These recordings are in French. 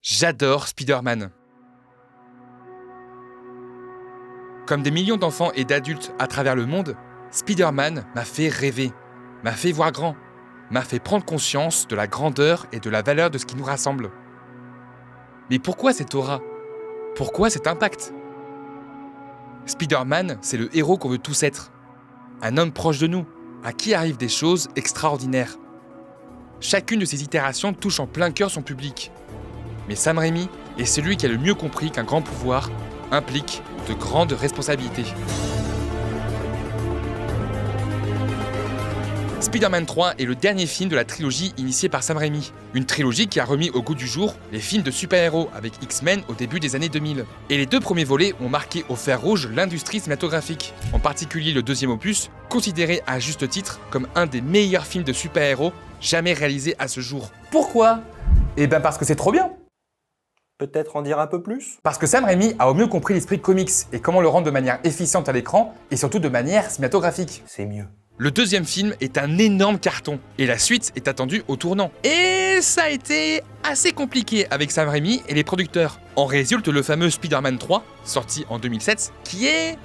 J'adore Spider-Man. Comme des millions d'enfants et d'adultes à travers le monde, Spider-Man m'a fait rêver, m'a fait voir grand, m'a fait prendre conscience de la grandeur et de la valeur de ce qui nous rassemble. Mais pourquoi cette aura ? Pourquoi cet impact ? Spider-Man, c'est le héros qu'on veut tous être. Un homme proche de nous, à qui arrivent des choses extraordinaires. Chacune de ces itérations touche en plein cœur son public. Mais Sam Raimi est celui qui a le mieux compris qu'un grand pouvoir implique de grandes responsabilités. Spider-Man 3 est le dernier film de la trilogie initiée par Sam Raimi. Une trilogie qui a remis au goût du jour les films de super-héros avec X-Men au début des années 2000. Et les deux premiers volets ont marqué au fer rouge l'industrie cinématographique. En particulier le deuxième opus, considéré à juste titre comme un des meilleurs films de super-héros jamais réalisés à ce jour. Pourquoi ? Eh ben parce que c'est trop bien. Peut-être en dire un peu plus ? Parce que Sam Raimi a au mieux compris l'esprit comics et comment le rendre de manière efficiente à l'écran et surtout de manière cinématographique. C'est mieux. Le deuxième film est un énorme carton et la suite est attendue au tournant. Et ça a été assez compliqué avec Sam Raimi et les producteurs. En résulte le fameux Spider-Man 3, sorti en 2007, qui est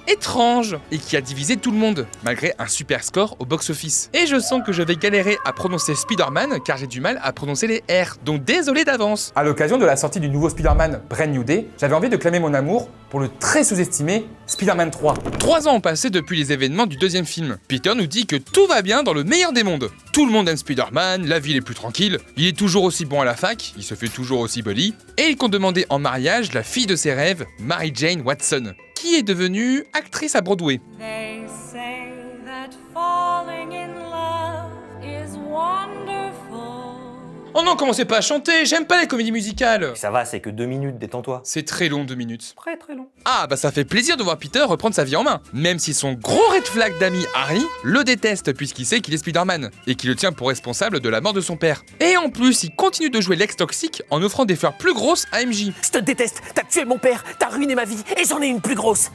étrange et qui a divisé tout le monde, malgré un super score au box-office. Et je sens que je vais galérer à prononcer Spider-Man car j'ai du mal à prononcer les R, donc désolé d'avance. À l'occasion de la sortie du nouveau Spider-Man Brand New Day, j'avais envie de clamer mon amour pour le très sous-estimé Spider-Man 3. 3 ans ont passé depuis les événements du deuxième film. Peter nous dit que tout va bien dans le meilleur des mondes. Tout le monde aime Spider-Man, la ville est plus tranquille, il est toujours aussi bon à la fac, il se fait toujours aussi bully, et il compte demander en mariage la fille de ses rêves, Mary Jane Watson, qui est devenue actrice à Broadway. They say that falling in love is wonderful. Oh non, commencez pas à chanter, j'aime pas les comédies musicales. Ça va, c'est que 2 minutes, détends-toi. C'est très long, 2 minutes. Très très long. Ah bah ça fait plaisir de voir Peter reprendre sa vie en main, même si son gros red flag d'ami Harry le déteste puisqu'il sait qu'il est Spider-Man, et qu'il le tient pour responsable de la mort de son père. Et en plus, il continue de jouer l'ex toxique en offrant des fleurs plus grosses à MJ. Je te déteste, t'as tué mon père, t'as ruiné ma vie, et j'en ai une plus grosse.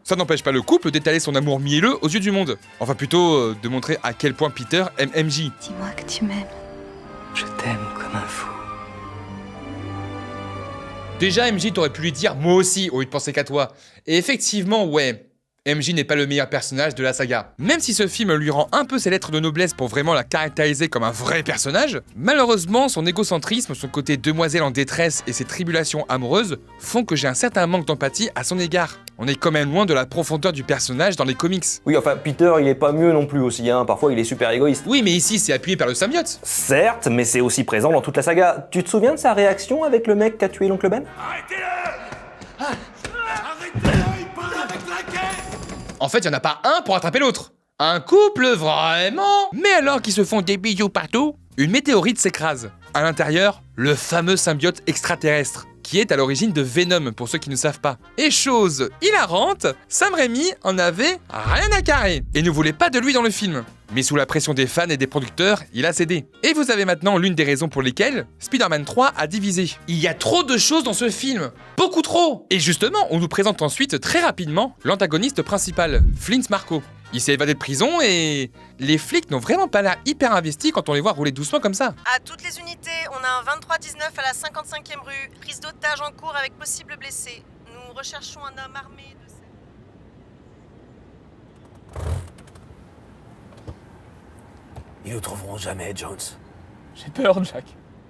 Ça n'empêche pas le couple d'étaler son amour mielleux aux yeux du monde. Enfin plutôt de montrer à quel point Peter aime MJ. Dis-moi que tu m'aimes. Je t'aime comme un fou. Déjà, MJ t'aurait pu lui dire « moi aussi » au lieu de penser qu'à toi. Et effectivement, ouais, MJ n'est pas le meilleur personnage de la saga. Même si ce film lui rend un peu ses lettres de noblesse pour vraiment la caractériser comme un vrai personnage, malheureusement, son égocentrisme, son côté demoiselle en détresse et ses tribulations amoureuses font que j'ai un certain manque d'empathie à son égard. On est quand même loin de la profondeur du personnage dans les comics. Oui, enfin, Peter, il est pas mieux non plus aussi, hein. Parfois, il est super égoïste. Oui, mais ici, c'est appuyé par le symbiote. Certes, mais c'est aussi présent dans toute la saga. Tu te souviens de sa réaction avec le mec qui a tué l'oncle Ben ? En fait, il y en a pas un pour attraper l'autre. Un couple, vraiment. Mais alors qu'ils se font des bisous partout, une météorite s'écrase. À l'intérieur, le fameux symbiote extraterrestre, qui est à l'origine de Venom, pour ceux qui ne savent pas. Et chose hilarante, Sam Raimi en avait rien à carrer, et ne voulait pas de lui dans le film. Mais sous la pression des fans et des producteurs, il a cédé. Et vous avez maintenant l'une des raisons pour lesquelles Spider-Man 3 a divisé. Il y a trop de choses dans ce film, beaucoup trop. Et justement, on nous présente ensuite très rapidement l'antagoniste principal, Flint Marko. Il s'est évadé de prison et les flics n'ont vraiment pas l'air hyper investis quand on les voit rouler doucement comme ça. À toutes les unités, on a un 23-19 à la 55e rue. Prise d'otage en cours avec possible blessé. Nous recherchons un homme armé de... Ils nous trouveront jamais, Jones. J'ai peur, Jack.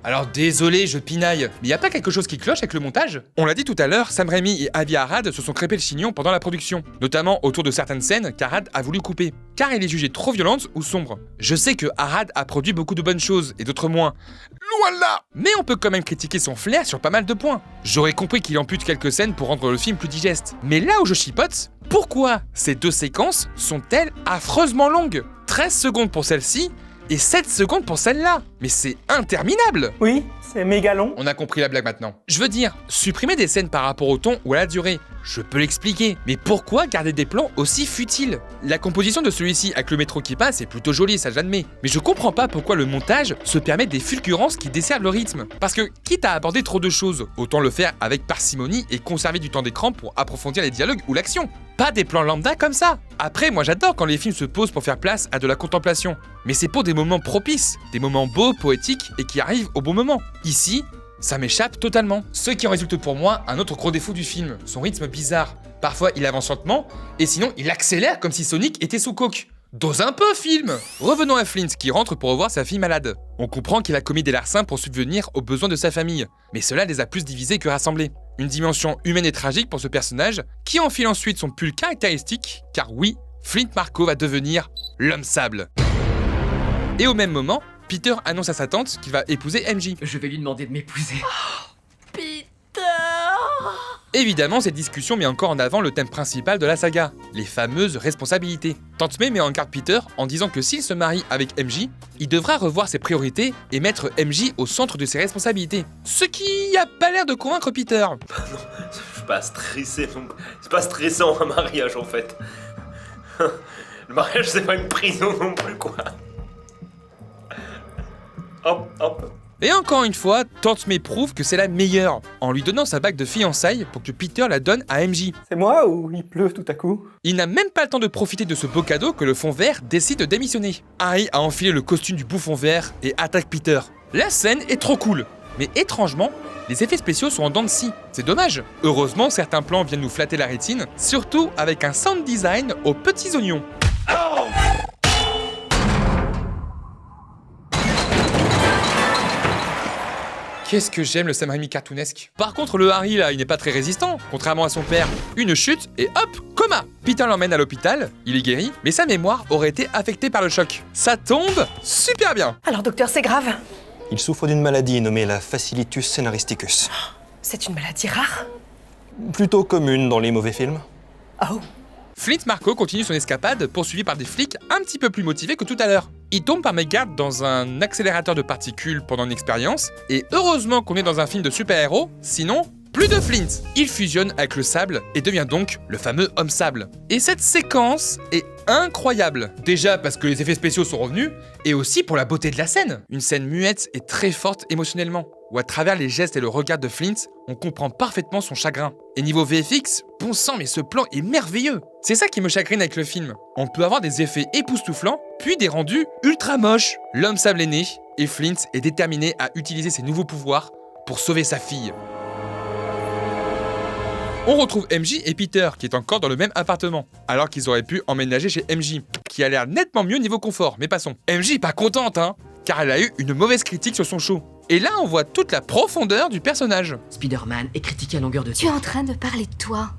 Alors désolé, je pinaille, mais y a pas quelque chose qui cloche avec le montage ? On l'a dit tout à l'heure, Sam Raimi et Avi Arad se sont crêpés le chignon pendant la production, notamment autour de certaines scènes qu'Arad a voulu couper, car il est jugé trop violente ou sombre. Je sais que Arad a produit beaucoup de bonnes choses, et d'autres moins. Loin de là ! Mais on peut quand même critiquer son flair sur pas mal de points. J'aurais compris qu'il ampute quelques scènes pour rendre le film plus digeste. Mais là où je chipote, pourquoi ces deux séquences sont-elles affreusement longues ? 13 secondes pour celle-ci, et 7 secondes pour celle-là. Mais c'est interminable. Oui, c'est méga long. On a compris la blague maintenant. Je veux dire, supprimer des scènes par rapport au ton ou à la durée, je peux l'expliquer. Mais pourquoi garder des plans aussi futiles ? La composition de celui-ci avec le métro qui passe est plutôt jolie, ça j'admets. Mais je comprends pas pourquoi le montage se permet des fulgurances qui desservent le rythme. Parce que, quitte à aborder trop de choses, autant le faire avec parcimonie et conserver du temps d'écran pour approfondir les dialogues ou l'action. Pas des plans lambda comme ça. Après, moi j'adore quand les films se posent pour faire place à de la contemplation. Mais c'est pour des moments propices, des moments beaux, poétiques et qui arrivent au bon moment. Ici, ça m'échappe totalement. Ce qui en résulte pour moi un autre gros défaut du film, son rythme bizarre. Parfois il avance lentement, et sinon il accélère comme si Sonic était sous coke. Dose un peu, film! Revenons à Flint qui rentre pour revoir sa fille malade. On comprend qu'il a commis des larcins pour subvenir aux besoins de sa famille, mais cela les a plus divisés que rassemblés. Une dimension humaine et tragique pour ce personnage, qui enfile ensuite son pull caractéristique, car oui, Flint Marko va devenir l'homme sable. Et au même moment, Peter annonce à sa tante qu'il va épouser MJ. Je vais lui demander de m'épouser. Peter! Évidemment, cette discussion met encore en avant le thème principal de la saga, les fameuses responsabilités. Tante May met en garde Peter en disant que s'il se marie avec MJ, il devra revoir ses priorités et mettre MJ au centre de ses responsabilités. Ce qui a pas l'air de convaincre Peter. Non, je suis pas stressé. C'est pas stressant un mariage en fait. Le mariage c'est pas une prison non plus quoi. Hop, hop. Et encore une fois, Tante May prouve que c'est la meilleure, en lui donnant sa bague de fiançailles pour que Peter la donne à MJ. C'est moi ou il pleut tout à coup? Il n'a même pas le temps de profiter de ce beau cadeau que le fond vert décide de démissionner. Harry a enfilé le costume du bouffon vert et attaque Peter. La scène est trop cool, mais étrangement, les effets spéciaux sont en dents de scie. C'est dommage. Heureusement, certains plans viennent nous flatter la rétine, surtout avec un sound design aux petits oignons. Qu'est-ce que j'aime le Sam Raimi cartoonesque. Par contre, le Harry là, il n'est pas très résistant, contrairement à son père. Une chute et hop, coma. Peter l'emmène à l'hôpital, il est guéri, mais sa mémoire aurait été affectée par le choc. Ça tombe super bien. Alors docteur, c'est grave. Il souffre d'une maladie nommée la Facilitus Scenaristicus. C'est une maladie rare. Plutôt commune dans les mauvais films. Oh. Flint Marko continue son escapade, poursuivi par des flics un petit peu plus motivés que tout à l'heure. Il tombe par mégarde dans un accélérateur de particules pendant une expérience, et heureusement qu'on est dans un film de super-héros, sinon, plus de Flint. Il fusionne avec le sable et devient donc le fameux homme sable. Et cette séquence est incroyable. Déjà parce que les effets spéciaux sont revenus, et aussi pour la beauté de la scène. Une scène muette et très forte émotionnellement, où à travers les gestes et le regard de Flint, on comprend parfaitement son chagrin. Et niveau VFX, bon sang, mais ce plan est merveilleux. C'est ça qui me chagrine avec le film. On peut avoir des effets époustouflants, puis des rendus ultra moches. L'homme sable est né, et Flint est déterminé à utiliser ses nouveaux pouvoirs pour sauver sa fille. On retrouve MJ et Peter, qui est encore dans le même appartement, alors qu'ils auraient pu emménager chez MJ, qui a l'air nettement mieux niveau confort, mais passons. MJ est pas contente, hein, car elle a eu une mauvaise critique sur son show. Et là, on voit toute la profondeur du personnage. Spider-Man est critiqué à longueur de Tu es temps. en train de parler de toi.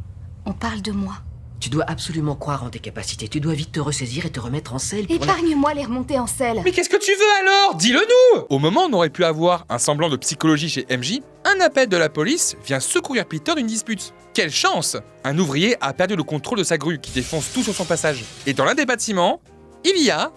On parle de moi. Tu dois absolument croire en tes capacités. Tu dois vite te ressaisir et te remettre en selle. pour la- Épargne-moi les remontées en selle. Mais qu'est-ce que tu veux alors? Dis-le-nous! Au moment où on aurait pu avoir un semblant de psychologie chez MJ, un appel de la police vient secourir Peter d'une dispute. Quelle chance! Un ouvrier a perdu le contrôle de sa grue qui défonce tout sur son passage. Et dans l'un des bâtiments, il y a...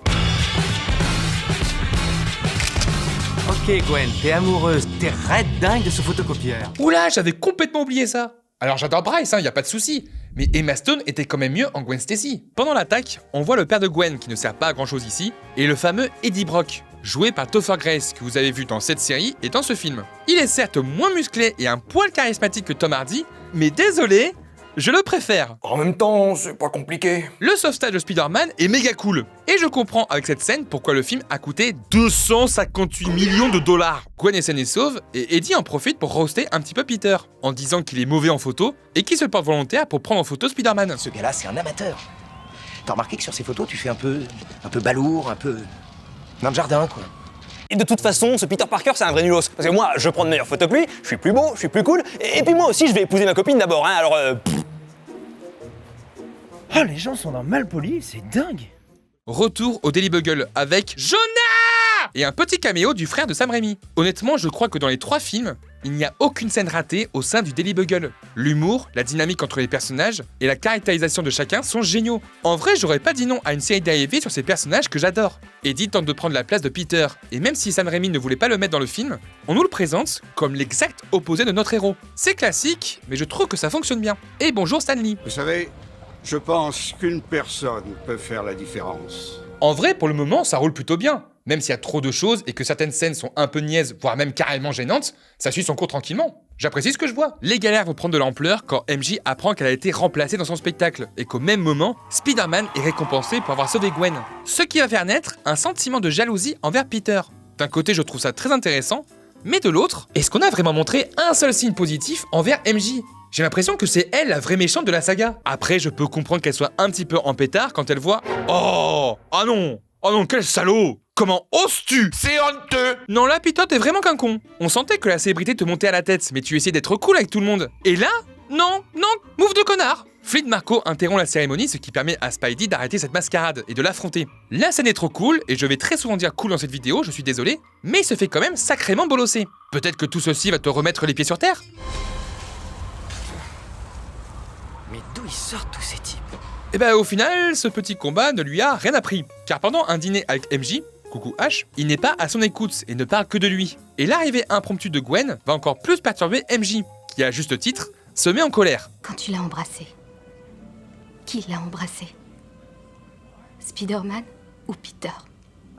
Ok Gwen, t'es amoureuse, t'es raide dingue de ce photocopieur. Oula, j'avais complètement oublié ça! Alors j'adore Bryce, y a pas de souci. Mais Emma Stone était quand même mieux en Gwen Stacy. Pendant l'attaque, on voit le père de Gwen, qui ne sert pas à grand chose ici, et le fameux Eddie Brock, joué par Topher Grace, que vous avez vu dans cette série et dans ce film. Il est certes moins musclé et un poil charismatique que Tom Hardy, mais désolé, je le préfère. En même temps, c'est pas compliqué. Le sauvetage de Spider-Man est méga cool. Et je comprends avec cette scène pourquoi le film a coûté 258 millions de dollars. Gwen est saine et sauve, et Eddie en profite pour roaster un petit peu Peter, en disant qu'il est mauvais en photo et qu'il se porte volontaire pour prendre en photo Spider-Man. Ce gars-là, c'est un amateur. T'as remarqué que sur ces photos, tu fais un peu balourd, un peu... nain de jardin, quoi. Et de toute façon, ce Peter Parker, c'est un vrai nulos. Parce que moi, je prends de meilleures photos que lui, je suis plus beau, je suis plus cool, et puis moi aussi, je vais épouser ma copine d'abord, hein, alors... Oh, les gens sont d'un mal poli, c'est dingue. Retour au Daily Bugle avec Jonah et un petit caméo du frère de Sam Raimi. Honnêtement, je crois que dans les 3 films, il n'y a aucune scène ratée au sein du Daily Bugle. L'humour, la dynamique entre les personnages et la caractérisation de chacun sont géniaux. En vrai, j'aurais pas dit non à une série dérivée sur ces personnages que j'adore. Eddie tente de prendre la place de Peter, et même si Sam Raimi ne voulait pas le mettre dans le film, on nous le présente comme l'exact opposé de notre héros. C'est classique, mais je trouve que ça fonctionne bien. Et bonjour Stanley. Vous savez, je pense qu'une personne peut faire la différence. En vrai, pour le moment, ça roule plutôt bien. Même s'il y a trop de choses et que certaines scènes sont un peu niaises, voire même carrément gênantes, ça suit son cours tranquillement. J'apprécie ce que je vois. Les galères vont prendre de l'ampleur quand MJ apprend qu'elle a été remplacée dans son spectacle et qu'au même moment, Spider-Man est récompensé pour avoir sauvé Gwen. Ce qui va faire naître un sentiment de jalousie envers Peter. D'un côté, je trouve ça très intéressant, Mais de l'autre, est-ce qu'on a vraiment montré un seul signe positif envers MJ ? J'ai l'impression que c'est elle la vraie méchante de la saga. Après, je peux comprendre qu'elle soit un petit peu en pétard quand elle voit... Oh non, quel salaud! Comment oses-tu? C'est honteux! Non, là, Peter, t'es vraiment qu'un con. On sentait que la célébrité te montait à la tête, mais tu essayais d'être cool avec tout le monde. Et là, non, move de connard! Flint Marko interrompt la cérémonie, ce qui permet à Spidey d'arrêter cette mascarade et de l'affronter. La scène est trop cool, et je vais très souvent dire cool dans cette vidéo, je suis désolé, mais il se fait quand même sacrément bolosser. Peut-être que tout ceci va te remettre les pieds sur terre? Mais d'où ils sortent tous ces types? Et bah au final, ce petit combat ne lui a rien appris. Car pendant un dîner avec MJ, coucou H, il n'est pas à son écoute et ne parle que de lui. Et l'arrivée impromptue de Gwen va encore plus perturber MJ, qui à juste titre, se met en colère. Quand tu l'as embrassé, qui l'a embrassé? Spider-Man ou Peter?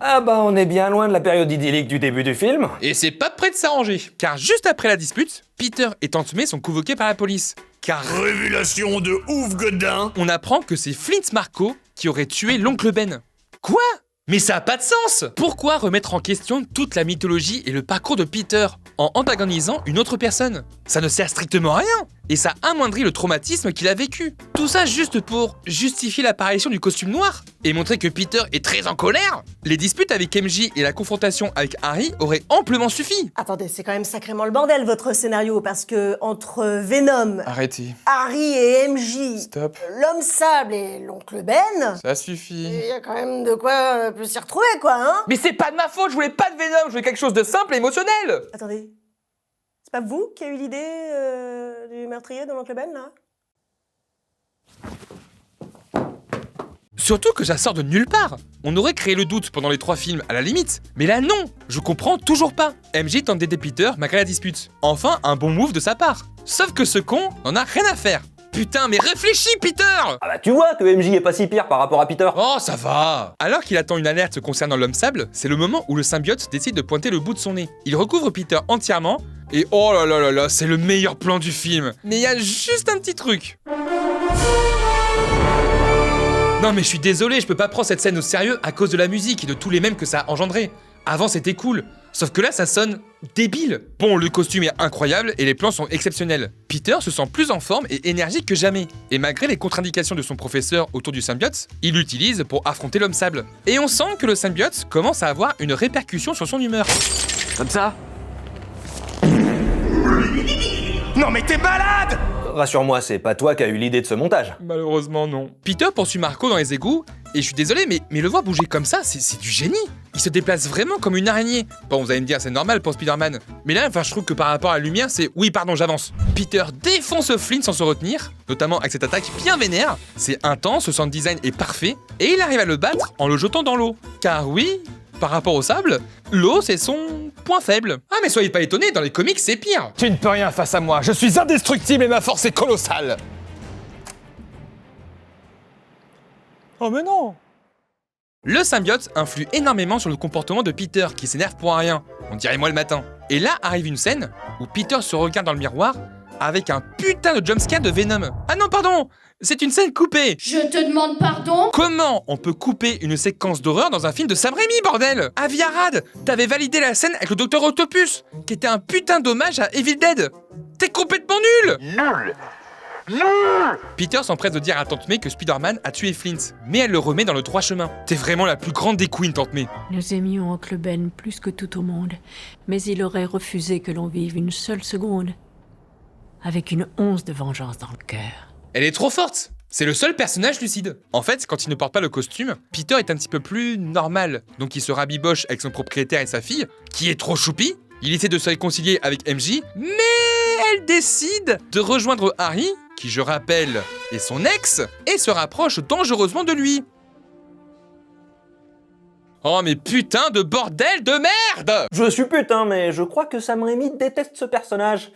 Ah bah on est bien loin de la période idyllique du début du film. Et c'est pas prêt de s'arranger, car juste après la dispute, Peter et Tante May sont convoqués par la police. Car Révélation de ouf godin. on apprend que c'est Flint Marko qui aurait tué l'oncle Ben. Quoi? Mais ça a pas de sens! Pourquoi remettre en question toute la mythologie et le parcours de Peter en antagonisant une autre personne? Ça ne sert strictement à rien! Et ça amoindrit le traumatisme qu'il a vécu. Tout ça juste pour justifier l'apparition du costume noir et montrer que Peter est très en colère? Les disputes avec MJ et la confrontation avec Harry auraient amplement suffi. Attendez, c'est quand même sacrément le bordel votre scénario, parce que entre Venom, Arrêtez. Harry et MJ, Stop. l'homme sable et l'oncle Ben, Ça suffit. il y a quand même de quoi plus s'y retrouver, quoi, hein? Mais c'est pas de ma faute, je voulais pas de Venom, je voulais quelque chose de simple et émotionnel! Attendez, c'est pas vous qui avez eu l'idée du meurtrier de l'oncle Ben, là? Surtout que ça sort de nulle part. On aurait créé le doute pendant les 3 films à la limite. Mais là non, je comprends toujours pas. MJ tente d'aider Peter malgré la dispute. Enfin, un bon move de sa part. Sauf que ce con n'en a rien à faire. Putain, mais réfléchis Peter! Ah bah tu vois que MJ est pas si pire par rapport à Peter. Oh, ça va! Alors qu'il attend une alerte concernant l'homme sable, c'est le moment où le symbiote décide de pointer le bout de son nez. Il recouvre Peter entièrement, et oh là là là là, c'est le meilleur plan du film. Mais il y a juste un petit truc. Non mais je suis désolé, je peux pas prendre cette scène au sérieux à cause de la musique et de tous les mèmes que ça a engendré. Avant c'était cool, sauf que là ça sonne débile. Bon, le costume est incroyable et les plans sont exceptionnels. Peter se sent plus en forme et énergique que jamais. Et malgré les contre-indications de son professeur autour du symbiote, il l'utilise pour affronter l'homme sable. Et on sent que le symbiote commence à avoir une répercussion sur son humeur. Comme ça? Non mais t'es malade! Rassure-moi, c'est pas toi qui as eu l'idée de ce montage. Malheureusement non. Peter poursuit Marko dans les égouts, et je suis désolé, mais le voir bouger comme ça, c'est du génie. Il se déplace vraiment comme une araignée. Bon, vous allez me dire, c'est normal pour Spider-Man. Mais là, je trouve que par rapport à la lumière, c'est... Oui, pardon, j'avance. Peter défonce Flint sans se retenir, notamment avec cette attaque bien vénère. C'est intense, le sound design est parfait, et il arrive à le battre en le jetant dans l'eau. Car oui, par rapport au sable, l'eau, c'est son point faible. Ah, mais soyez pas étonnés, dans les comics, c'est pire. Tu ne peux rien face à moi, je suis indestructible et ma force est colossale. Oh mais non! Le symbiote influe énormément sur le comportement de Peter, qui s'énerve pour un rien. On dirait moi le matin. Et là arrive une scène où Peter se regarde dans le miroir avec un putain de jumpscare de Venom. Ah non, pardon! C'est une scène coupée! Je te demande pardon? Comment on peut couper une séquence d'horreur dans un film de Sam Raimi, bordel? Aviarad, t'avais validé la scène avec le Docteur Octopus, qui était un putain d'hommage à Evil Dead. T'es complètement nul! Nul! Peter s'empresse de dire à Tante May que Spider-Man a tué Flint, mais elle le remet dans le droit chemin. T'es vraiment la plus grande des queens, Tante May. Nous aimions Oncle Ben plus que tout au monde, mais il aurait refusé que l'on vive une seule seconde, avec une once de vengeance dans le cœur. Elle est trop forte! C'est le seul personnage lucide. En fait, quand il ne porte pas le costume, Peter est un petit peu plus normal. Donc il se rabiboche avec son propriétaire et sa fille, qui est trop choupi. Il essaie de se réconcilier avec MJ, mais elle décide de rejoindre Harry, qui, je rappelle, est son ex, et se rapproche dangereusement de lui. Oh mais putain de bordel de merde! Je suis putain, mais je crois que Sam Raimi déteste ce personnage,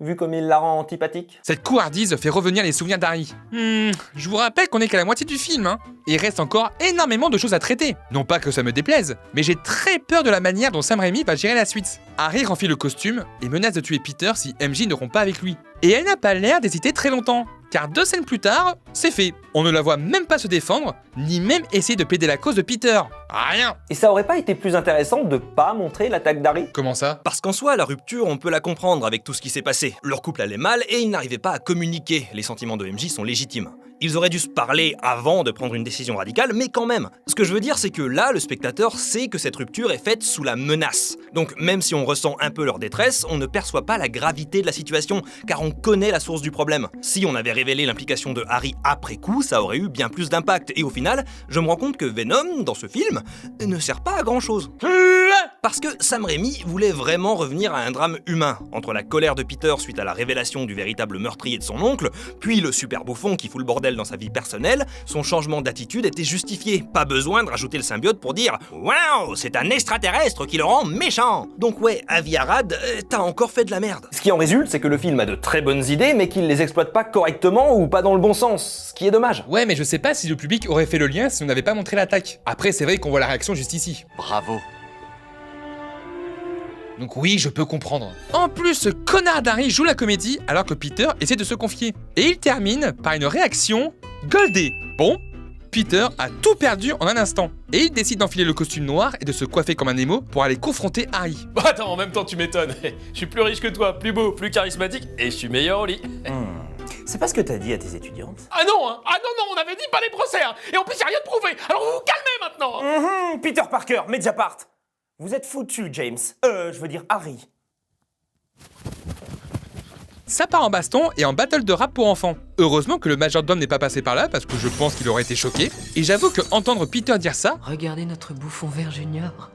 vu comme il la rend antipathique. Cette couardise fait revenir les souvenirs d'Harry. Je vous rappelle qu'on est qu'à la moitié du film, hein. Et il reste encore énormément de choses à traiter. Non pas que ça me déplaise, mais j'ai très peur de la manière dont Sam Raimi va gérer la suite. Harry renfile le costume et menace de tuer Peter si MJ ne rompt pas avec lui. Et elle n'a pas l'air d'hésiter très longtemps, car 2 scènes plus tard, c'est fait. On ne la voit même pas se défendre, ni même essayer de plaider la cause de Peter. Rien. Et ça aurait pas été plus intéressant de pas montrer l'attaque d'Harry? Comment ça? Parce qu'en soi, la rupture, on peut la comprendre avec tout ce qui s'est passé. Leur couple allait mal et ils n'arrivaient pas à communiquer. Les sentiments de MJ sont légitimes. Ils auraient dû se parler avant de prendre une décision radicale, mais quand même. Ce que je veux dire, c'est que là, le spectateur sait que cette rupture est faite sous la menace. Donc même si on ressent un peu leur détresse, on ne perçoit pas la gravité de la situation, car on connaît la source du problème. Si on avait révélé l'implication de Harry après coup, ça aurait eu bien plus d'impact. Et au final, je me rends compte que Venom, dans ce film, ne sert pas à grand chose. Parce que Sam Raimi voulait vraiment revenir à un drame humain, entre la colère de Peter suite à la révélation du véritable meurtrier de son oncle, puis le super bouffon qui fout le bordel dans sa vie personnelle, son changement d'attitude était justifié. Pas besoin de rajouter le symbiote pour dire « Waouh, c'est un extraterrestre qui le rend méchant !» Donc ouais, Avi Arad, t'as encore fait de la merde. Ce qui en résulte, c'est que le film a de très bonnes idées, mais qu'il les exploite pas correctement ou pas dans le bon sens, ce qui est dommage. Ouais, mais je sais pas si le public aurait fait le lien si on n'avait pas montré l'attaque. Après, c'est vrai qu'on voit la réaction juste ici. Bravo. Donc oui, je peux comprendre. En plus, ce connard d'Harry joue la comédie alors que Peter essaie de se confier. Et il termine par une réaction goldée. Bon, Peter a tout perdu en un instant. Et il décide d'enfiler le costume noir et de se coiffer comme un émo pour aller confronter Harry. Bah attends, en même temps tu m'étonnes. Je suis plus riche que toi, plus beau, plus charismatique et je suis meilleur au lit. C'est pas ce que t'as dit à tes étudiantes? Ah non, hein. Ah non, on avait dit pas les procès, hein. Et en plus y a rien de prouvé. Alors vous vous calmez maintenant. Peter Parker, Mediapart. Vous êtes foutu, James. Je veux dire Harry. Ça part en baston et en battle de rap pour enfants. Heureusement que le majordome n'est pas passé par là parce que je pense qu'il aurait été choqué. Et j'avoue que entendre Peter dire ça, Regardez notre bouffon vert junior.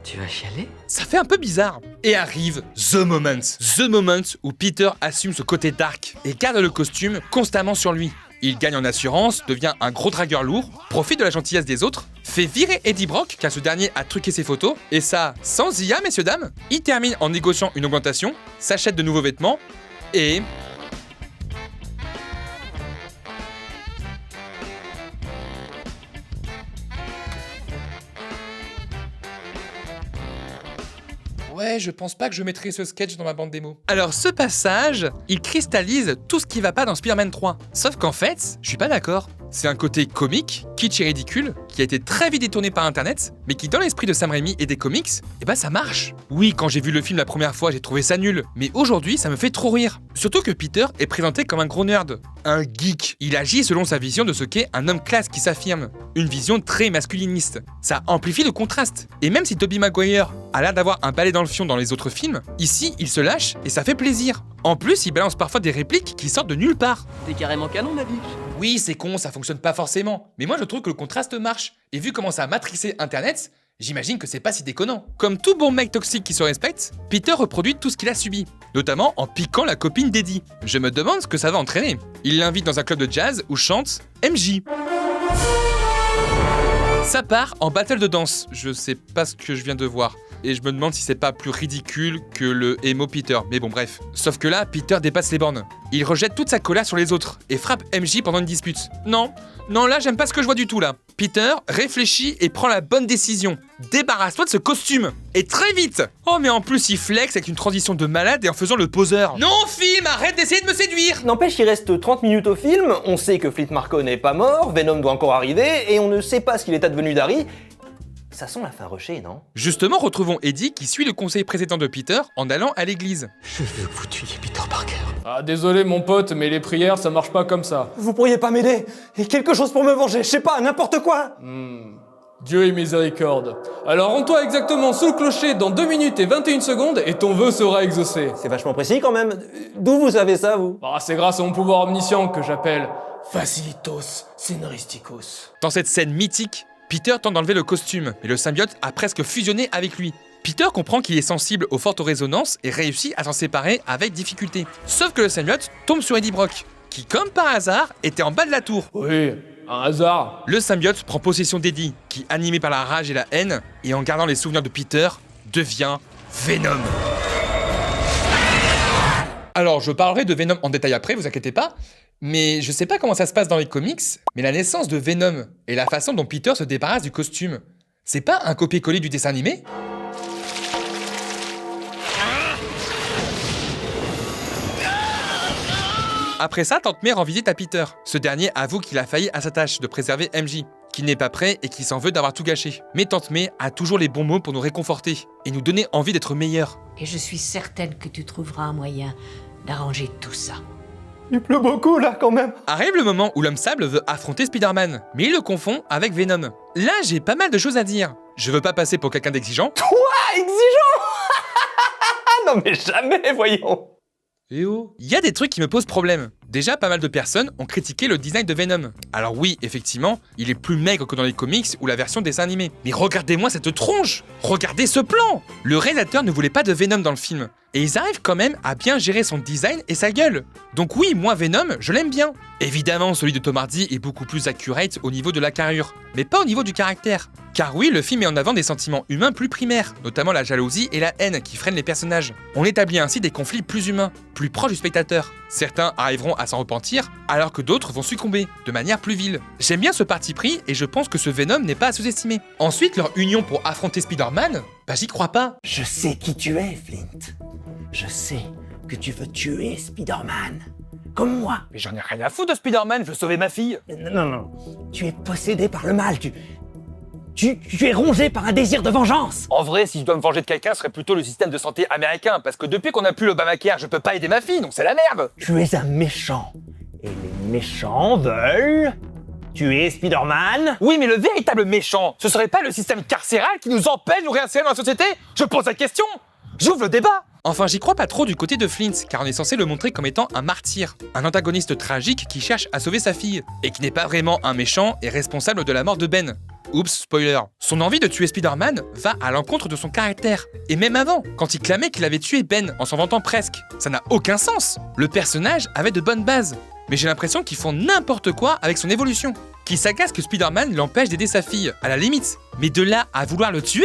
Tu vas chialer? ça fait un peu bizarre. Et arrive The Moment. The Moment où Peter assume ce côté dark et garde le costume constamment sur lui. Il gagne en assurance, devient un gros dragueur lourd, profite de la gentillesse des autres, fait virer Eddie Brock car ce dernier a truqué ses photos, et ça sans IA, messieurs dames. Il termine en négociant une augmentation, s'achète de nouveaux vêtements, et... Ouais, je pense pas que je mettrai ce sketch dans ma bande démo. Alors ce passage, il cristallise tout ce qui va pas dans Spider-Man 3. Sauf qu'en fait, je suis pas d'accord. C'est un côté comique, kitsch et ridicule, qui a été très vite détourné par internet, mais qui dans l'esprit de Sam Raimi et des comics, eh ben ça marche. Oui, quand j'ai vu le film la première fois, j'ai trouvé ça nul, mais aujourd'hui, ça me fait trop rire. Surtout que Peter est présenté comme un gros nerd, un geek. Il agit selon sa vision de ce qu'est un homme classe qui s'affirme. Une vision très masculiniste. Ça amplifie le contraste. Et même si Tobey Maguire a l'air d'avoir un balai dans le fion dans les autres films, ici, il se lâche et ça fait plaisir. En plus, il balance parfois des répliques qui sortent de nulle part. T'es carrément canon, ma biche. Oui, c'est con, ça fonctionne pas forcément. Mais moi, je trouve que le contraste marche. Et vu comment ça a matrixé Internet, j'imagine que c'est pas si déconnant. Comme tout bon mec toxique qui se respecte, Peter reproduit tout ce qu'il a subi. Notamment en piquant la copine d'Eddie. Je me demande ce que ça va entraîner. Il l'invite dans un club de jazz où chante MJ. Ça part en battle de danse. Je sais pas ce que je viens de voir. Et je me demande si c'est pas plus ridicule que le emo Peter. Mais bon, bref. Sauf que là, Peter dépasse les bornes. Il rejette toute sa colère sur les autres et frappe MJ pendant une dispute. Non, là, j'aime pas ce que je vois du tout, là. Peter réfléchit et prend la bonne décision. Débarrasse-toi de ce costume. Et très vite. Oh, mais en plus, il flex avec une transition de malade et en faisant le poseur. Non, film, arrête d'essayer de me séduire. N'empêche, il reste 30 minutes au film, on sait que Fleet Marco n'est pas mort, Venom doit encore arriver, et on ne sait pas ce qu'il est advenu d'Harry. Ça sent la fin rushée, non? Justement, retrouvons Eddie qui suit le conseil précédent de Peter en allant à l'église. Je veux que vous tuiez Peter Parker. Ah désolé mon pote, mais les prières ça marche pas comme ça. Vous pourriez pas m'aider? Et quelque chose pour me venger, je sais pas, n'importe quoi! Dieu est miséricorde. Alors rends-toi exactement sous le clocher dans 2 minutes et 21 secondes et ton vœu sera exaucé. C'est vachement précis quand même. D'où vous savez ça, vous? Bah c'est grâce à mon pouvoir omniscient que j'appelle Facilitos Scenaristicus. Dans cette scène mythique, Peter tente d'enlever le costume, mais le symbiote a presque fusionné avec lui. Peter comprend qu'il est sensible aux fortes résonances et réussit à s'en séparer avec difficulté. Sauf que le symbiote tombe sur Eddie Brock, qui comme par hasard était en bas de la tour. Oui, un hasard. Le symbiote prend possession d'Eddie, qui animé par la rage et la haine, et en gardant les souvenirs de Peter, devient Venom. Alors, je parlerai de Venom en détail après, vous inquiétez pas, mais je sais pas comment ça se passe dans les comics, mais la naissance de Venom et la façon dont Peter se débarrasse du costume, c'est pas un copier-coller du dessin animé ? Après ça, Tante May rend visite à Peter. Ce dernier avoue qu'il a failli à sa tâche de préserver MJ, qu'il n'est pas prêt et qu'il s'en veut d'avoir tout gâché. Mais Tante May a toujours les bons mots pour nous réconforter et nous donner envie d'être meilleurs. Et je suis certaine que tu trouveras un moyen d'arranger tout ça. Il pleut beaucoup là quand même. Arrive le moment où l'homme sable veut affronter Spider-Man, mais il le confond avec Venom. Là, j'ai pas mal de choses à dire. Je veux pas passer pour quelqu'un d'exigeant. Toi, exigeant. Non mais jamais, voyons. Eh oh. Il y a des trucs qui me posent problème. Déjà, pas mal de personnes ont critiqué le design de Venom. Alors oui, effectivement, il est plus maigre que dans les comics ou la version dessin animé. Mais regardez-moi cette tronche! Regardez ce plan! Le réalisateur ne voulait pas de Venom dans le film. Et ils arrivent quand même à bien gérer son design et sa gueule. Donc oui, moi Venom, je l'aime bien. Évidemment, celui de Tom Hardy est beaucoup plus accurate au niveau de la carrure, mais pas au niveau du caractère. Car oui, le film met en avant des sentiments humains plus primaires, notamment la jalousie et la haine qui freinent les personnages. On établit ainsi des conflits plus humains, plus proches du spectateur. Certains arriveront à s'en repentir, alors que d'autres vont succomber, de manière plus vile. J'aime bien ce parti pris et je pense que ce Venom n'est pas à sous-estimer. Ensuite, leur union pour affronter Spider-Man, bah j'y crois pas. Je sais qui tu es, Flint. Je sais que tu veux tuer Spider-Man. Comme moi. Mais j'en ai rien à foutre de Spider-Man, je veux sauver ma fille. Non. Tu es possédé par le mal, tu es rongé par un désir de vengeance. En vrai, si je dois me venger de quelqu'un, ce serait plutôt le système de santé américain, parce que depuis qu'on a plus l'Obamacare, je peux pas aider ma fille, donc c'est la merde. Tu es un méchant. Et les méchants veulent tuer Spider-Man. Oui, mais le véritable méchant, ce serait pas le système carcéral qui nous empêche de nous réinsérer dans la société? Je pose la question. J'ouvre le débat. Enfin, j'y crois pas trop du côté de Flint, car on est censé le montrer comme étant un martyr, un antagoniste tragique qui cherche à sauver sa fille, et qui n'est pas vraiment un méchant et responsable de la mort de Ben. Oups, spoiler. Son envie de tuer Spider-Man va à l'encontre de son caractère. Et même avant, quand il clamait qu'il avait tué Ben en s'en vantant presque. Ça n'a aucun sens. Le personnage avait de bonnes bases. Mais j'ai l'impression qu'ils font n'importe quoi avec son évolution. Qui s'agace que Spider-Man l'empêche d'aider sa fille, à la limite. Mais de là à vouloir le tuer ?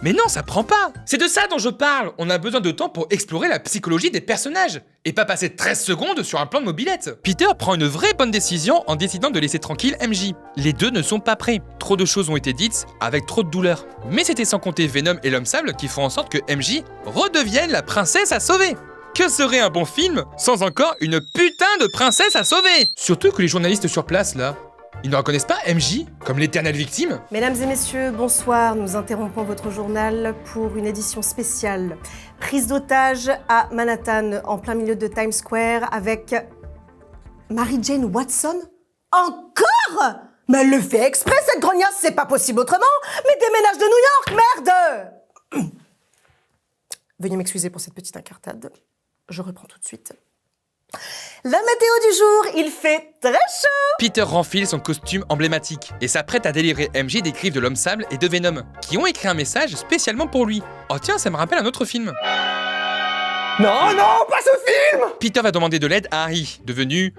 Mais non, ça prend pas. C'est de ça dont je parle. On a besoin de temps pour explorer la psychologie des personnages. Et pas passer 13 secondes sur un plan de mobilette. Peter prend une vraie bonne décision en décidant de laisser tranquille MJ. Les deux ne sont pas prêts. Trop de choses ont été dites, avec trop de douleur. Mais c'était sans compter Venom et l'homme sable qui font en sorte que MJ redevienne la princesse à sauver. Que serait un bon film sans encore une putain de princesse à sauver? Surtout que les journalistes sur place, là, ils ne reconnaissent pas MJ comme l'éternelle victime? Mesdames et messieurs, bonsoir. Nous interrompons votre journal pour une édition spéciale. Prise d'otage à Manhattan, en plein milieu de Times Square, avec Mary Jane Watson. Encore? Mais elle le fait exprès, cette grognasse, c'est pas possible autrement. Mais déménage de New York, merde! Veuillez m'excuser pour cette petite incartade. Je reprends tout de suite. La météo du jour, il fait très chaud. Peter renfile son costume emblématique et s'apprête à délivrer MJ des griffes de l'homme sable et de Venom, qui ont écrit un message spécialement pour lui. Oh tiens, ça me rappelle un autre film. Non, pas ce film. Peter va demander de l'aide à Harry, devenu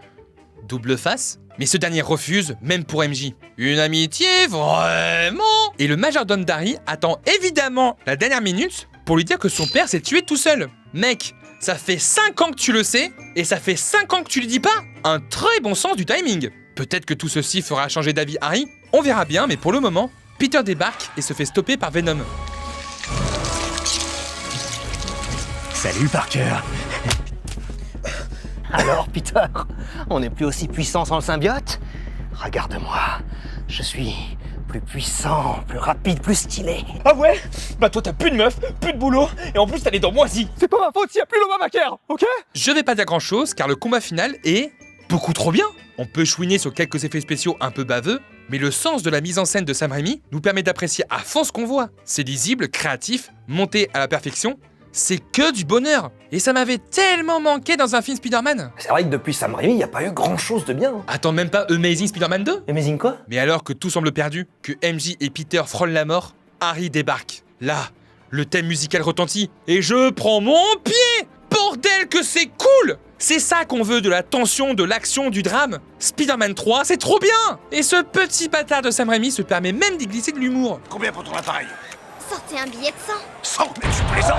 double face, mais ce dernier refuse, même pour MJ. Une amitié vraiment. Et le majordome d'Harry attend évidemment la dernière minute pour lui dire que son père s'est tué tout seul. Mec, ça fait 5 ans que tu le sais, et ça fait 5 ans que tu lui dis pas. Un très bon sens du timing. Peut-être que tout ceci fera changer d'avis Harry, on verra bien, mais pour le moment, Peter débarque et se fait stopper par Venom. Salut Parker. Alors, Peter, on n'est plus aussi puissant sans le symbiote? Regarde-moi, je suis plus puissant, plus rapide, plus stylé. Ah ouais? Bah toi t'as plus de meuf, plus de boulot, et en plus t'as les dents moisies. C'est pas ma faute s'il y a plus l'Obamacare, ok? Je vais pas dire grand chose car le combat final est beaucoup trop bien. On peut chouiner sur quelques effets spéciaux un peu baveux, mais le sens de la mise en scène de Sam Raimi nous permet d'apprécier à fond ce qu'on voit. C'est lisible, créatif, monté à la perfection. C'est que du bonheur. Et ça m'avait tellement manqué dans un film Spider-Man. C'est vrai que depuis Sam Raimi, il n'y a pas eu grand-chose de bien. Attends, même pas Amazing Spider-Man 2? Amazing quoi? Mais alors que tout semble perdu, que MJ et Peter frôlent la mort, Harry débarque. Là, le thème musical retentit. Et je prends mon pied! Bordel que c'est cool! C'est ça qu'on veut, de la tension, de l'action, du drame. Spider-Man 3, c'est trop bien! Et ce petit bâtard de Sam Raimi se permet même d'y glisser de l'humour. Combien pour ton appareil? Sortez un billet de 100. 100, mais tu plaisantes?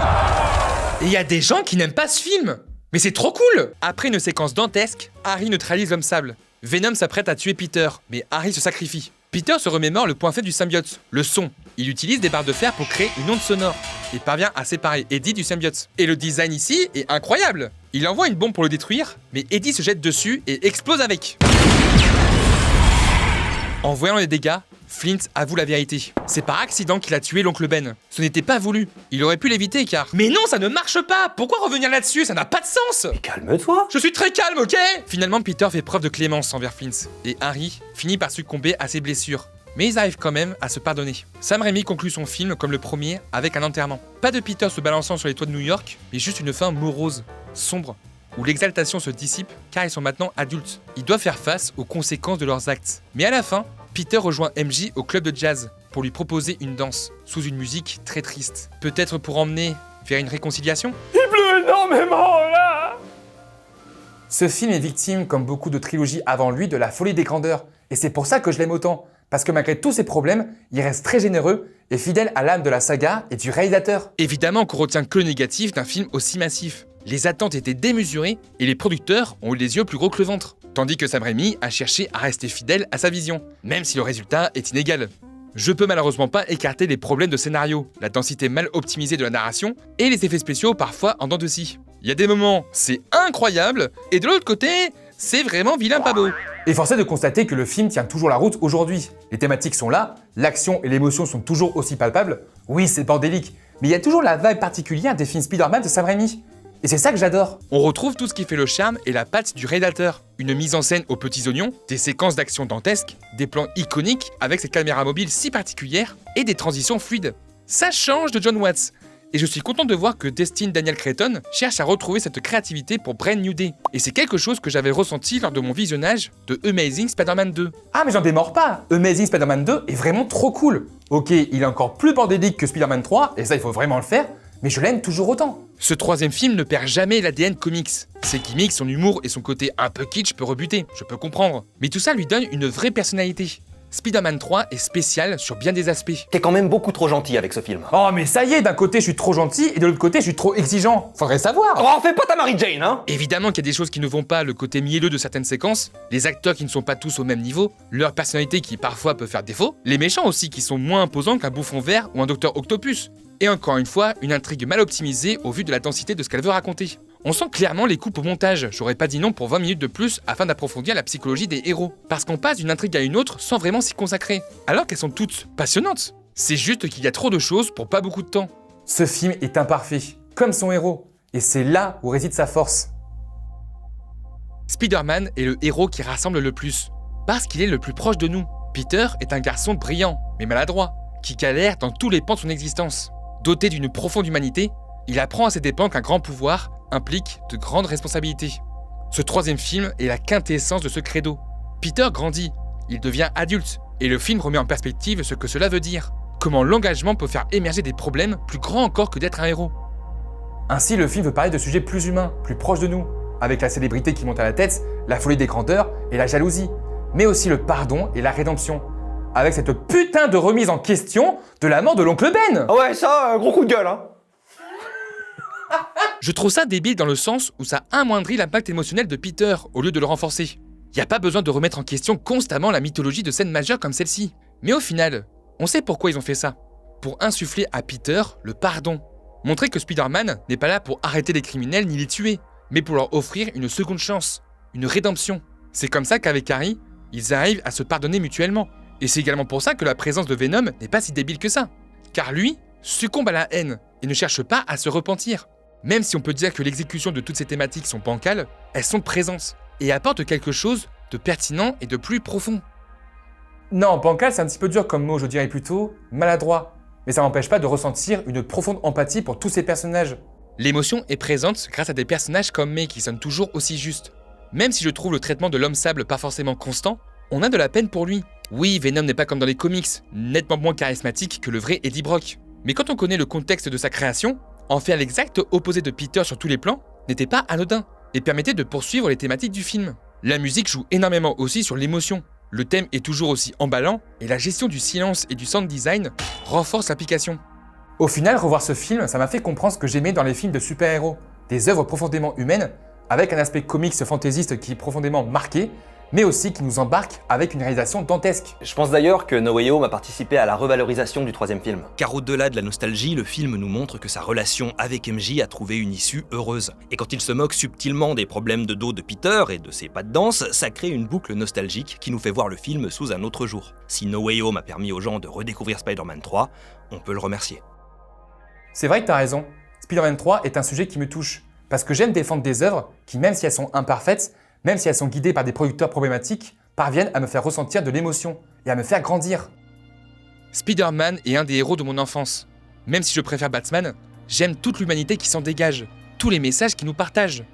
Et il y a des gens qui n'aiment pas ce film. Mais c'est trop cool! Après une séquence dantesque, Harry neutralise l'homme sable. Venom s'apprête à tuer Peter, mais Harry se sacrifie. Peter se remémore le point faible du symbiote, le son. Il utilise des barres de fer pour créer une onde sonore et parvient à séparer Eddie du symbiote. Et le design ici est incroyable. Il envoie une bombe pour le détruire, mais Eddie se jette dessus et explose avec. En voyant les dégâts, Flint avoue la vérité. C'est par accident qu'il a tué l'oncle Ben. Ce n'était pas voulu. Il aurait pu l'éviter car... Mais non, ça ne marche pas. Pourquoi revenir là-dessus? Ça n'a pas de sens. Mais calme-toi. Je suis très calme, ok? Finalement, Peter fait preuve de clémence envers Flint. Et Harry finit par succomber à ses blessures. Mais ils arrivent quand même à se pardonner. Sam Raimi conclut son film comme le premier avec un enterrement. Pas de Peter se balançant sur les toits de New York, mais juste une fin morose, sombre, où l'exaltation se dissipe car ils sont maintenant adultes. Ils doivent faire face aux conséquences de leurs actes. Mais à la fin, Peter rejoint MJ au club de jazz pour lui proposer une danse, sous une musique très triste. Peut-être pour emmener vers une réconciliation? Il pleut énormément là. Ce film est victime, comme beaucoup de trilogies avant lui, de la folie des grandeurs. Et c'est pour ça que je l'aime autant. Parce que malgré tous ses problèmes, il reste très généreux et fidèle à l'âme de la saga et du réalisateur. Évidemment qu'on retient que le négatif d'un film aussi massif. Les attentes étaient démesurées et les producteurs ont eu les yeux plus gros que le ventre. Tandis que Sam Raimi a cherché à rester fidèle à sa vision, même si le résultat est inégal. Je peux malheureusement pas écarter les problèmes de scénario, la densité mal optimisée de la narration et les effets spéciaux parfois en dents de scie. Il y a des moments, c'est incroyable, et de l'autre côté, c'est vraiment vilain pas beau. Et force est de constater que le film tient toujours la route aujourd'hui. Les thématiques sont là, l'action et l'émotion sont toujours aussi palpables. Oui, c'est bordélique, mais il y a toujours la vibe particulière des films Spider-Man de Sam Raimi. Et c'est ça que j'adore. On retrouve tout ce qui fait le charme et la patte du réalisateur. Une mise en scène aux petits oignons, des séquences d'action dantesques, des plans iconiques avec cette caméra mobile si particulière et des transitions fluides. Ça change de John Watts. Et je suis content de voir que Destin Daniel Cretton cherche à retrouver cette créativité pour Brand New Day. Et c'est quelque chose que j'avais ressenti lors de mon visionnage de Amazing Spider-Man 2. Ah mais j'en démords pas. Amazing Spider-Man 2 est vraiment trop cool. Ok, il est encore plus bordélique que Spider-Man 3, et ça il faut vraiment le faire, mais je l'aime toujours autant. Ce troisième film ne perd jamais l'ADN comics. Ses gimmicks, son humour et son côté un peu kitsch peut rebuter, je peux comprendre. Mais tout ça lui donne une vraie personnalité. Spider-Man 3 est spécial sur bien des aspects. T'es quand même beaucoup trop gentil avec ce film. Oh mais ça y est, d'un côté je suis trop gentil et de l'autre côté je suis trop exigeant. Faudrait savoir. Oh, fais pas ta Mary Jane, hein. Évidemment qu'il y a des choses qui ne vont pas, le côté mielleux de certaines séquences, les acteurs qui ne sont pas tous au même niveau, leur personnalité qui parfois peut faire défaut, les méchants aussi qui sont moins imposants qu'un bouffon vert ou un docteur Octopus. Et encore une fois, une intrigue mal optimisée au vu de la densité de ce qu'elle veut raconter. On sent clairement les coupes au montage, j'aurais pas dit non pour 20 minutes de plus afin d'approfondir la psychologie des héros. Parce qu'on passe d'une intrigue à une autre sans vraiment s'y consacrer, alors qu'elles sont toutes passionnantes. C'est juste qu'il y a trop de choses pour pas beaucoup de temps. Ce film est imparfait, comme son héros, et c'est là où réside sa force. Spider-Man est le héros qui rassemble le plus, parce qu'il est le plus proche de nous. Peter est un garçon brillant, mais maladroit, qui galère dans tous les pans de son existence. Doté d'une profonde humanité, il apprend à ses dépens qu'un grand pouvoir implique de grandes responsabilités. Ce troisième film est la quintessence de ce credo. Peter grandit, il devient adulte, et le film remet en perspective ce que cela veut dire. Comment l'engagement peut faire émerger des problèmes plus grands encore que d'être un héros. Ainsi, le film veut parler de sujets plus humains, plus proches de nous, avec la célébrité qui monte à la tête, la folie des grandeurs et la jalousie, mais aussi le pardon et la rédemption, avec cette putain de remise en question de la mort de l'oncle Ben. Ouais, ça, gros coup de gueule, hein. Je trouve ça débile dans le sens où ça amoindrit l'impact émotionnel de Peter au lieu de le renforcer. Y a pas besoin de remettre en question constamment la mythologie de scènes majeures comme celle-ci. Mais au final, on sait pourquoi ils ont fait ça. Pour insuffler à Peter le pardon. Montrer que Spider-Man n'est pas là pour arrêter les criminels ni les tuer, mais pour leur offrir une seconde chance, une rédemption. C'est comme ça qu'avec Harry, ils arrivent à se pardonner mutuellement. Et c'est également pour ça que la présence de Venom n'est pas si débile que ça. Car lui succombe à la haine et ne cherche pas à se repentir. Même si on peut dire que l'exécution de toutes ces thématiques sont bancales, elles sont présentes et apportent quelque chose de pertinent et de plus profond. Non, bancal c'est un petit peu dur comme mot, je dirais plutôt maladroit. Mais ça n'empêche pas de ressentir une profonde empathie pour tous ces personnages. L'émotion est présente grâce à des personnages comme May qui sonnent toujours aussi justes. Même si je trouve le traitement de l'homme-sable pas forcément constant, on a de la peine pour lui. Oui, Venom n'est pas comme dans les comics, nettement moins charismatique que le vrai Eddie Brock. Mais quand on connaît le contexte de sa création, en faire l'exact opposé de Peter sur tous les plans n'était pas anodin et permettait de poursuivre les thématiques du film. La musique joue énormément aussi sur l'émotion. Le thème est toujours aussi emballant et la gestion du silence et du sound design renforce l'application. Au final, revoir ce film, ça m'a fait comprendre ce que j'aimais dans les films de super-héros. Des œuvres profondément humaines, avec un aspect comics fantaisiste qui est profondément marqué, mais aussi qui nous embarque avec une réalisation dantesque. Je pense d'ailleurs que No Way Home a participé à la revalorisation du troisième film. Car au-delà de la nostalgie, le film nous montre que sa relation avec MJ a trouvé une issue heureuse. Et quand il se moque subtilement des problèmes de dos de Peter et de ses pas de danse, ça crée une boucle nostalgique qui nous fait voir le film sous un autre jour. Si No Way Home a permis aux gens de redécouvrir Spider-Man 3, on peut le remercier. C'est vrai que t'as raison, Spider-Man 3 est un sujet qui me touche, parce que j'aime défendre des œuvres qui, même si elles sont imparfaites, même si elles sont guidées par des producteurs problématiques, parviennent à me faire ressentir de l'émotion et à me faire grandir. Spider-Man est un des héros de mon enfance. Même si je préfère Batman, j'aime toute l'humanité qui s'en dégage, tous les messages qu'il nous partage.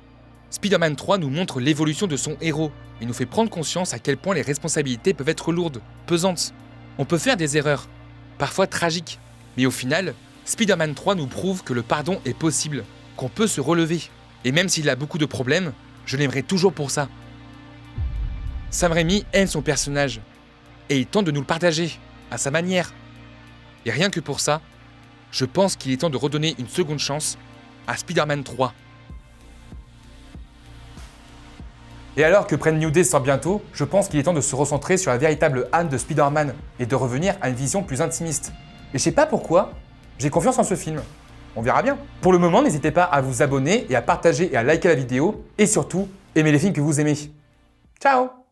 Spider-Man 3 nous montre l'évolution de son héros et nous fait prendre conscience à quel point les responsabilités peuvent être lourdes, pesantes. On peut faire des erreurs, parfois tragiques, mais au final, Spider-Man 3 nous prouve que le pardon est possible, qu'on peut se relever. Et même s'il a beaucoup de problèmes, je l'aimerai toujours pour ça. Sam Raimi aime son personnage, et il tente de nous le partager, à sa manière. Et rien que pour ça, je pense qu'il est temps de redonner une seconde chance à Spider-Man 3. Et alors que Brand New Day sort bientôt, je pense qu'il est temps de se recentrer sur la véritable âme de Spider-Man et de revenir à une vision plus intimiste. Et je sais pas pourquoi, j'ai confiance en ce film. On verra bien. Pour le moment, n'hésitez pas à vous abonner et à partager et à liker la vidéo. Et surtout, aimez les films que vous aimez. Ciao!